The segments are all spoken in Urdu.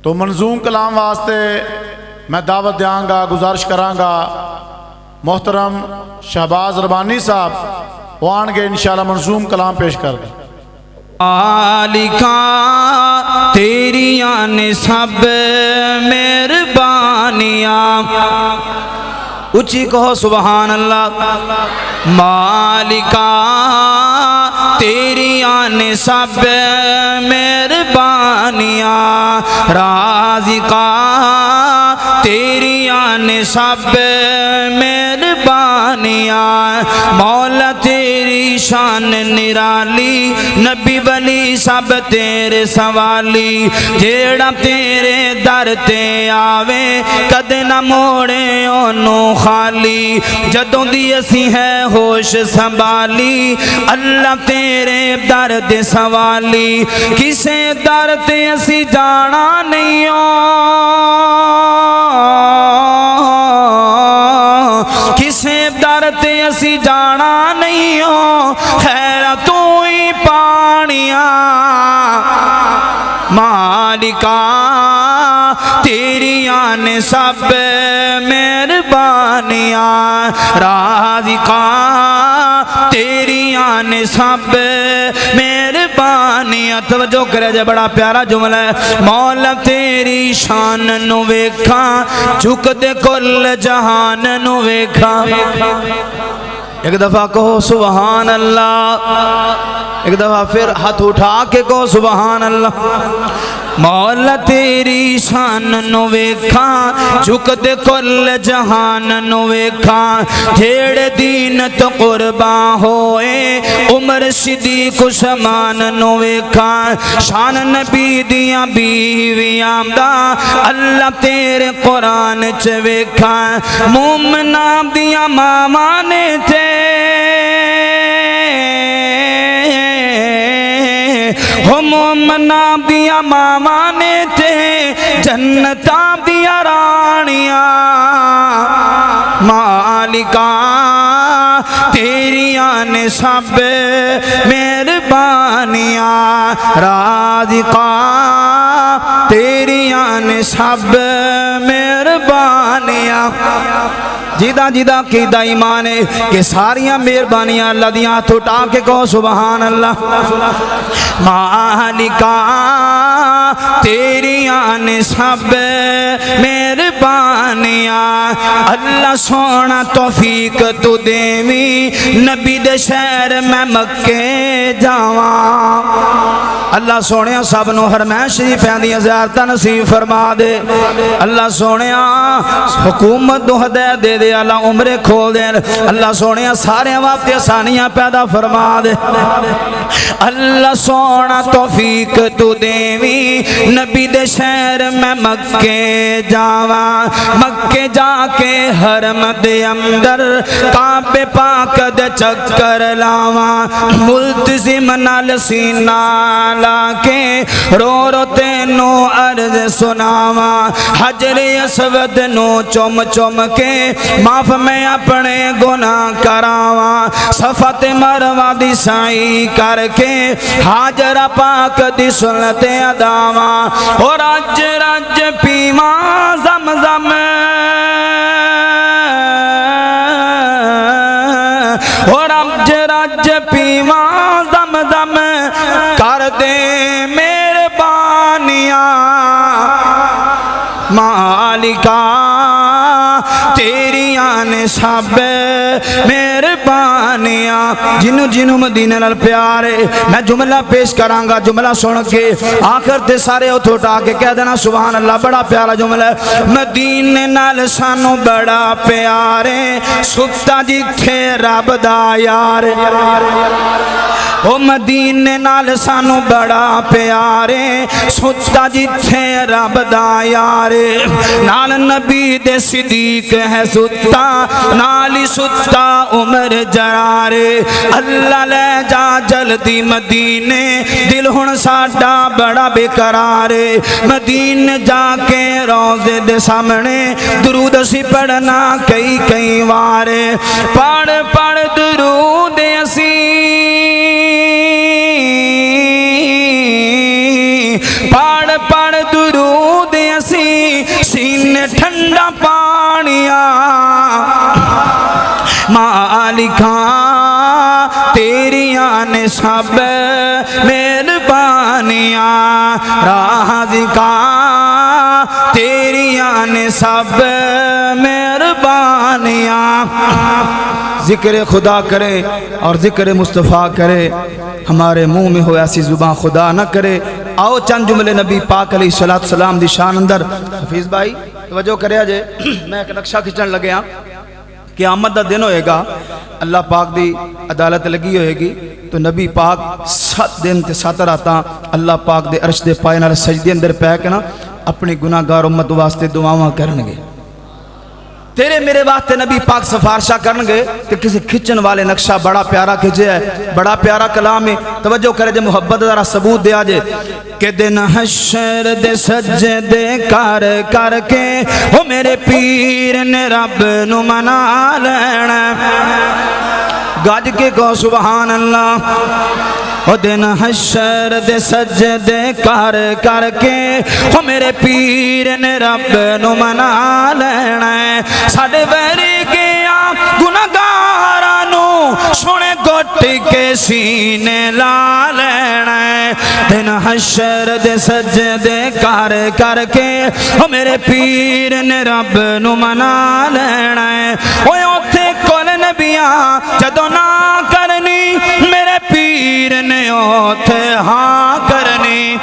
تو منظوم کلام واسطے میں دعوت دیاں گا، گزارش کراں گا محترم شہباز ربانی صاحب وہ آن گے انشاءاللہ منظوم کلام پیش کر دیں۔ مالکا تیریاں نے سب مہربانیاں، اچھی کہو سبحان اللہ۔ مالکا تیریاں نے سب مہربانیاں، رازقا تیریاں نے سب مہربانیاں، مولا تیری شان نرالی، نبی ولی سب تیرے سوالی، جیڑا تیرے در تے آوے کدے نہ موڑے اونوں خالی، جدوں دی اسی ہے ہوش سنبھالی، اللہ تیرے در دے سوالی، کسے در تے اسی جانا نہیں کسے در تے اسی جانا نہیں ہو، خیر تو ہی پانیاں، مالکا تیریاں نے سب مہربانیاں، رازقا تیریاں نے سب مہربانیاں۔ توجہ کرے جے بڑا پیارا جملہ ہے، مولا تیری شان نو ویکھاں، جھک دے کل جہان نو ویکھاں، ایک دفعہ کہو سبحان اللہ، ایک دفعہ پھر ہاتھ اٹھا کے کہو سبحان اللہ۔ مولا تیری شان نو ویکھاں، جھک دے کل جہان نو ویکھاں، جھیڑے دین تو قربان ہوئے عمر صدیق سمان نو ویکھاں، شان نبی دیاں بیویاں دا اللہ تیرے قرآن چ ویکھاں، مومناں دیاں ماما نے تے ہو مومناں دیاں ماما نے تے جنتاں دیاں رانیاں، مالکا تیریاں نے سب مہربانیاں، رازقا تیریاں نے سب مہربانیاں۔ جیدہ جیدہ قیدہ ایمان ہے کہ ساریاں مہربانیاں اللہ دیاں ہاتھ اٹھا کے کہو سبحان اللہ۔ مالکا تیریاں نے سب مہربانیاں، اللہ سونا توفیق تو دیوی، نبی دے شہر میں مکے جاواں، اللہ سونے سب نو حرمین شریف دی زیارت نصیب فرما دے، اللہ سونے حکومت دو ہدایت دے دے، اللہ عمرے کھول دے، اللہ سونے سارے وقت آسانیاں پیدا فرما دے، اللہ سونا توفیق تو دیوی، نبی دے شہر میں مکے جاواں، مکے جا کے حرم دے اندر کعبے پاک دے چکر لاواں، ملتزم نال سینہ لا کے رو رو تینو عرض سناواں، حجر اسود نو چوم چوم کے معاف میں اپنے گناہ کراواں، صفا تے مروہ دی سعی کر کے حاجر پاک دی سنت اداواں، اور رج رج پیواں زمزم، اور رج رج پیواں زمزم، کر دے مہربانیاں، مالکا تیریاں نے سب مہربانیاں۔ جنو جنو مدینہ نال پیارے میں جملہ پیش کراں گا، جملہ سن کے آخر تے سارے ہتھ اٹھا کے کہہ دینا سبحان اللہ، بڑا پیارا جملہ ہے۔ مدینہ نال سانو بڑا پیارے، ستا جتھے رب دا یار، او مدینے نال سانو بڑا پیارے، ستا جتھے رب دا یارے، نال نبی دے صدیق ہے ستا، نالی ستا عمر جرارے، اللہ لے جا جلدی مدینے، دل ہن ساڈا بڑا بے قرارے، مدینے جا کے روزے دے سامنے درود اسی پڑھنا کئی کئی وارے، پڑھ پڑھ درود اسی پڑھ پڑھ درود ٹھنڈا پانیا مالکا تیریاں نے سب مہربانیاں رازقا تیریاں نے سب مہربانیاں ذکر خدا کرے اور ذکر مصطفیٰ کرے ہمارے منہ میں ہو ایسی زبان خدا نہ کرے آؤ چند جملے نبی پاک علیہ السلام دی شان اندر حفیظ بھائی توجہ کرے آجے میں ایک نقشہ کھچن لگے ہاں قیامت دا دن ہوئے گا اللہ پاک دی عدالت لگی ہوئے گی تو نبی پاک 7 دن تے 7 راتاں اللہ پاک دے عرش دے پائے نال سجدے اندر پہ کے نا اپنی گناہگار امت واسطے دعاواں کرنگے تیرے میرے واسطے نبی پاک سفارشہ کرنگے کہ کسی کھچن والے نقشہ بڑا پیارا کھچے ہے بڑا پیارا کلام ہے توجہ کرے جے محبت ذرا ثبوت دے آجے کہ دن حشر دے سجدے کر کر کے وہ میرے پیر نے رب نو منا لینا گاج کے کو سبحان اللہ او دن حشر دے سجدے کر کر کے او میرے پیر نے رب نو منا لینا ہے ساڑے ویری گیا گناہگارانو سونے گھٹ کے سینے لا لینا ہے دن حشر دے سجدے کر کر کے او میرے پیر نے رب نو منا لینا ہے اوہ اوتھے کول نبیاں جدو نہ کرنی میرے پیر نے اوتھے ہاں کرنی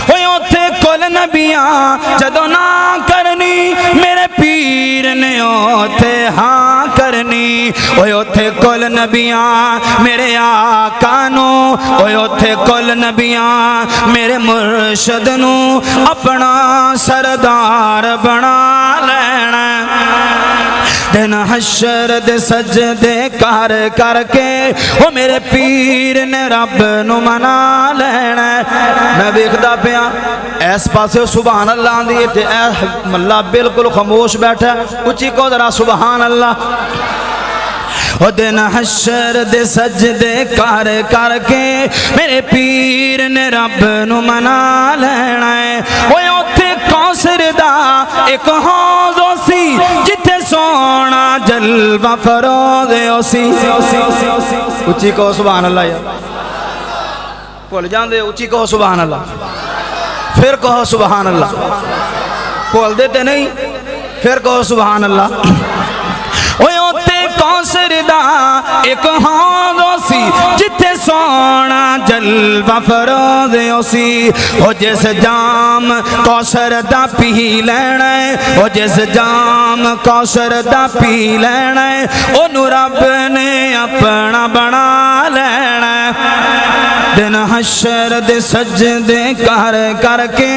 اوہ اوتھے کول نبیاں جدو نہ کرنی میرے پیر نے اوتھے ہاں کرنی اوہ اوتھے کول نبیاں میرے آقا نو اوہ اوتھے کول نبیاں میرے مرشد نو اپنا سردار بنا لینا دن حشر دے سجدے کر کر کے وہ میرے پیر نے رب نو منا لینا میں دیکھدا پیا اس پاسے سبحان اللہ دی تے اے اللہ بالکل خاموش بیٹھا اچھی کو ذرا سبحان اللہ او دن حشر دے سجدے کر کر کے میرے پیر نے رب نو منا لینا ہے اوے اوتھے کوثر دا ایک حوض سی جتھے سونا جلوہ فروز سی اچھی کو سبحان اللہ یا بھول جان دے اچھی کو سبحان اللہ پھر کہو سبحان اللہ بھول دیتے نہیں پھر کہو سبحان اللہ اوے اوتے کوثر دا ایک حوض سی جتھے سونا جلوہ فروز سی او جس جام کوثر دا پی لینا ہے او جس جام کوثر دا پی لینا ہے اونوں رب نے اپنا بنا لینا ہے دن حشر دے سجدے کر کر کے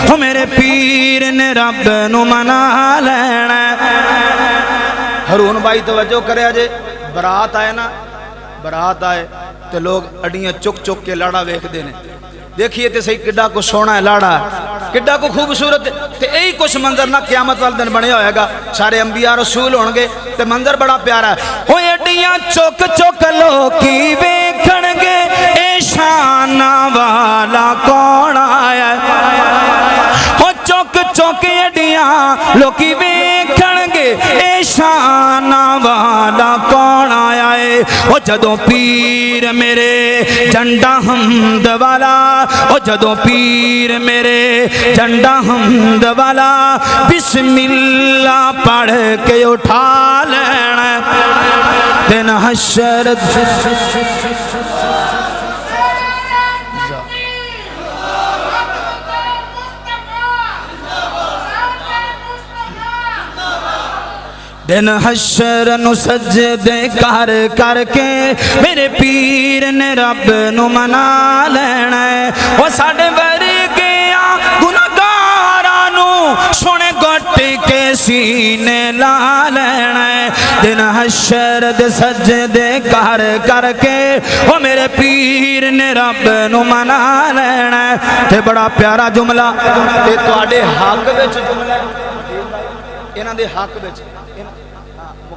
او میرے پیر نے رب نو منا لینا ہرون بھائی توجہ کرے آجے برات آئے نا برات آئے تو لوگ اڈیاں چک چک کے لاڑا ویکھ دینے دیکھئے تے صحیح کڈا کو سونا ہے لاڑا کڈا کو خوبصورت تے ای کچھ منظر نہ قیامت والے دن بنے ہوئے گا سارے انبیاء رسول ہونگے تے منظر بڑا پیارا ہے ہوئے اڈیاں چک چک لوکی ویکھن گے اے شانہ والا کون آیا ہو چک چک اڈیاں لوکی ویکھن گے اے شانہ والا کون آیا ہے او جدوں پیر میرے جھنڈا حمد والا او جدوں پیر میرے جھنڈا حمد والا بسم اللہ پڑھ کے اٹھا لینا دن حشر دن حشر نو سجدے کر کر کے میرے پیر نے رب نو منا لینا ہے وہ ساڑے بری گیا گناہگارانو سونے گھٹ کے سینے لا لینا ہے دن حشر دے سجدے کر کر کے وہ میرے پیر نے رب نو منا لینا ہے تے بڑا پیارا جملہ تے تواڈے حق وچ جملہ انہاں دے حق وچ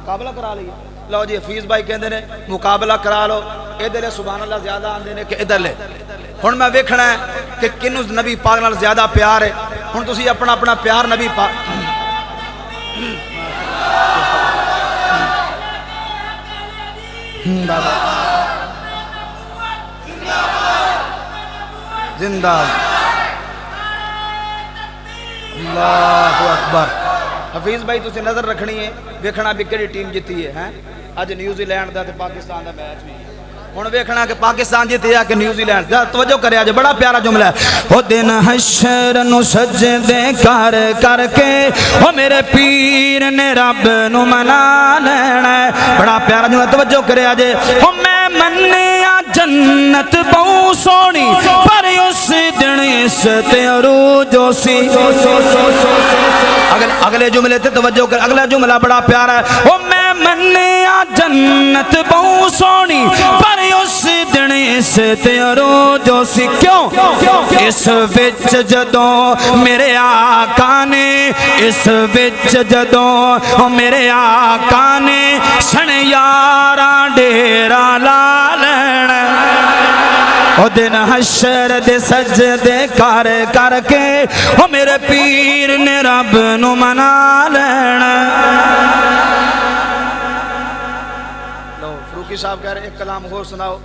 مقابلہ کرا لئے لو جی حفیظ بھائی کہندے نے مقابلہ کرا لو ادھر سبحان اللہ زیادہ آندے نے کہ ادھر لے ہن میں ویکھنا ہے کہ کنوں نبی پاک نال زیادہ پیار ہے ہن تسی اپنا اپنا پیار نبی پاک زندہ اللہ اکبر. حفیظ بھائی تسی نظر رکھنی ہے ویکھنا بھی کہڑی ٹیم جیتی ہے. اج نیوزی لینڈ دا تے پاکستان دا میچ بھی ہن ویکھنا کہ پاکستان جیتیا کہ نیوزی لینڈ. توجہ کرے اج بڑا پیارا جملہ ہے. او دن حشر نو سجدے کر کر کے او میرے پیر نے رب نو منا لینا. بڑا پیارا جملہ. توجہ کرے اج او میں منیا جنت بہو سونی پر اس دن اس تے عروج سی. اگلے جملے تے توجہ کر. اگلا جملہ بڑا پیارا ہے. او میں منیا جنت بہو سونی پر اس دن اس تے عروج سی. کیوں؟ اس وچ جدوں میرے آقا نے اس وچ جدوں میرے آقا نے سن یاراں ڈیرا لا لینا. او دن حشر دے سجدے کر کر کے او میرے پیر نے رب نو منا لینا. لو فروقی صاحب کہہ رہے ایک کلام اور سناؤ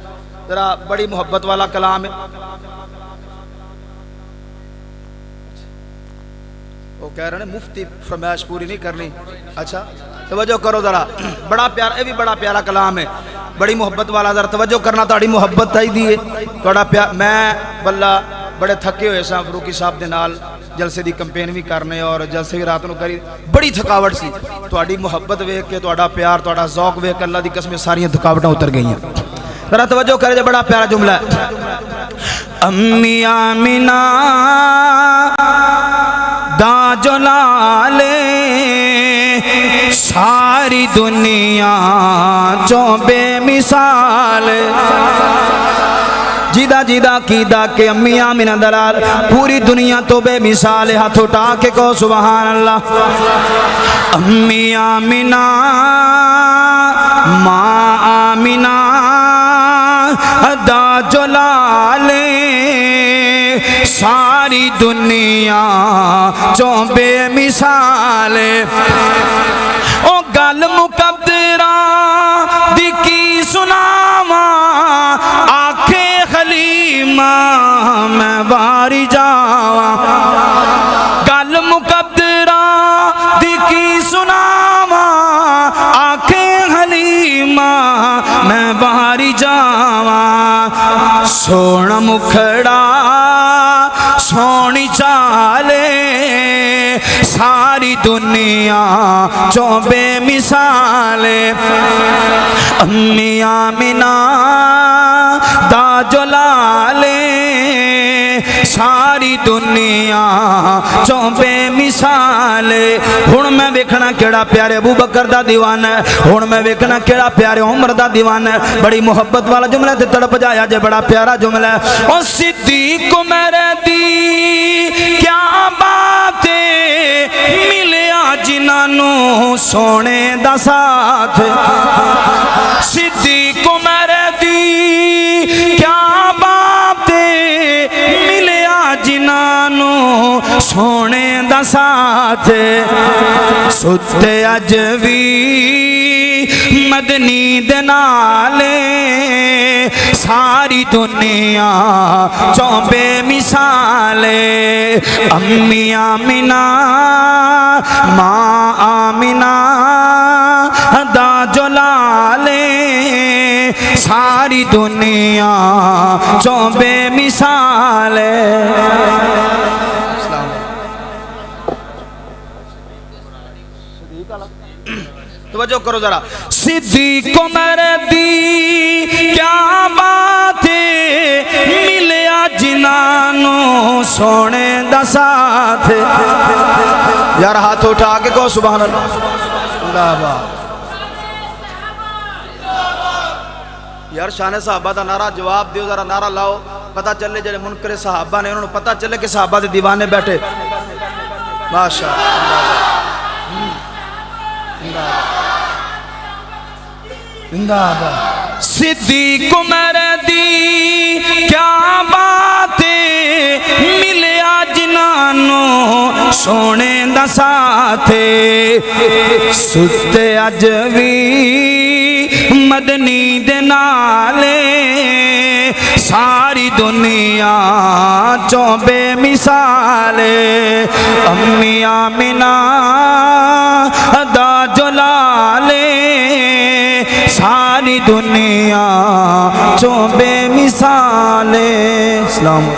ذرا. بڑی محبت والا کلام ہے. وہ کہہ رہے ہیں مفتی فرمائش پوری نہیں کرنی. اچھا توجہ کرو ذرا. بڑا پیارا, یہ بھی بڑا پیارا کلام ہے, بڑی محبت والا. ذرا توجہ کرنا, تہاڈی محبت چاہیے ہے. تہاڈا پیار. میں بلہ بڑے تھکے ہوئے ساں فروقی صاحب دے نال جلسے دی کمپین بھی کرنے اور جلسے بھی رات نو کری. بڑی تھکاوٹ سی. تہاڈی محبت ویکھ کے, تہاڈا پیار, تہاڈا ذوق ویکھ کے اللہ دی قسم ساری تھکاوٹاں اتر گئیاں. ذرا توجہ کرے, بڑا پیارا جملہ ہے. امی آمینہ دا جلالے ساری دنیا جو بے مثال. جیدہ جیدہ کیدہ کہ امی آمینہ دلال پوری دنیا تو بے مثال. ہاتھ اٹھا کے کہو سبحان اللہ. امی آمینہ ماں آمینہ دا جلالے ساری دنیا جو بے مثال. او گل مقدرہ دی کی سناواں آکھے حلیمہ میں باری جاواں. گل مقدرہ دی کی سناواں آکھے حلیمہ میں باری جاواں. سونا مکھڑا سونی چالے ساری دنیا چو بے مثال. امی آمینہ دا جلالے ساری دنیا چو بے مثال. ہن میں ویکھنا کیڑا پیارے ابو بکر دا دیوانہ ہے. ہن میں ویکھنا کیڑا پیارے عمر دا دیوانہ ہے. بڑی محبت والا جملہ تے تڑپ جایا جے. بڑا پیارا جملہ ہے. او صدیق میرے دی کیا بات ملیا جنہوں سونے دا ساتھ. صدیق میرے دی کیا بات ملیا جنہوں سونے دا ساتھ. ستے اج بھی مدنی دے نالے ساری دنیا چوں بے مثال. امی آمینہ ماں آمینہ دا جلالے ساری دنیا چوں بے مثال. توجہ کرو ذرا. صدیق میرے دی کیا بات ملیا جنہوں سونے دا ساتھ. یار ہاتھ اٹھا کے کہو سبحان اللہ. یار شان صحابہ دا نعرہ جواب دیو ذرا. نعرہ لاؤ پتہ چلے جڑے منکر صحابہ نے انہوں نے پتہ چلے کہ صحابہ دے دیوانے بیٹھے. ماشاءاللہ. صدیق میرے دی کیا بات ملیا جنہوں سونے دا ساتھے ستے اج وی مدنی دے نالے ساری دنیا چوں بے مثالے امی آمنہ دا جلالے ساری دنیا چوں بے مثالے. اسلام